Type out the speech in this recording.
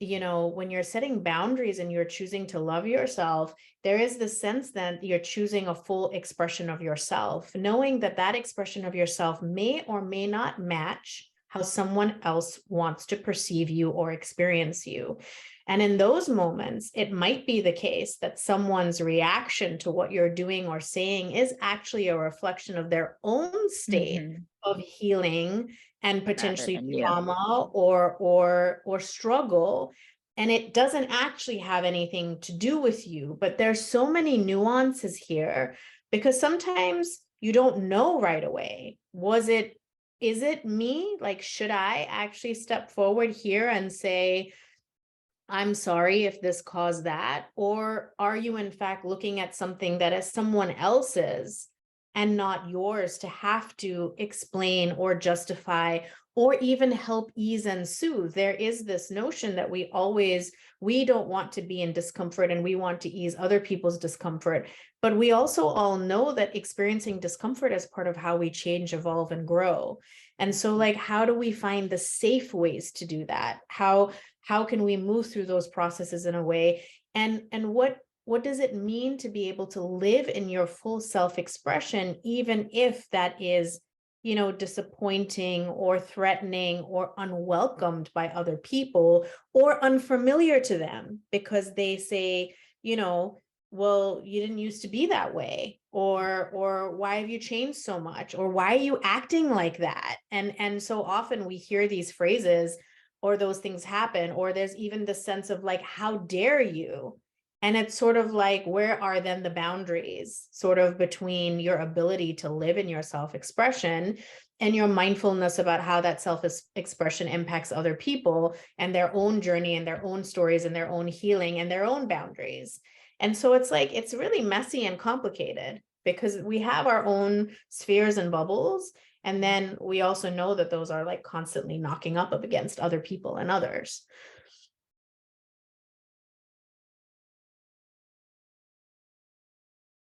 when you're setting boundaries and you're choosing to love yourself, there is the sense that you're choosing a full expression of yourself, knowing that that expression of yourself may or may not match how someone else wants to perceive you or experience you. And in those moments, it might be the case that someone's reaction to what you're doing or saying is actually a reflection of their own state Hmm. of healing and Rather potentially than you. trauma or struggle, and it doesn't actually have anything to do with you. But there's so many nuances here, because sometimes you don't know right away. Is it me? Like, should I actually step forward here and say, I'm sorry if this caused that? Or are you, in fact, looking at something that is someone else's and not yours to have to explain or justify or even help ease and soothe? There is this notion that we don't want to be in discomfort and we want to ease other people's discomfort. But we also all know that experiencing discomfort is part of how we change, evolve, and grow. And so, like, how do we find the safe ways to do that? How can we move through those processes in a way, and what does it mean to be able to live in your full self-expression, even if that is, disappointing or threatening or unwelcomed by other people or unfamiliar to them, because they say, well, you didn't used to be that way, or why have you changed so much, or why are you acting like that? And so often we hear these phrases, or those things happen, or there's even the sense of like, how dare you? And it's sort of like, where are then the boundaries sort of between your ability to live in your self-expression and your mindfulness about how that self-expression impacts other people and their own journey and their own stories and their own healing and their own boundaries? And so it's like, it's really messy and complicated because we have our own spheres and bubbles. And then we also know that those are like constantly knocking up against other people and others.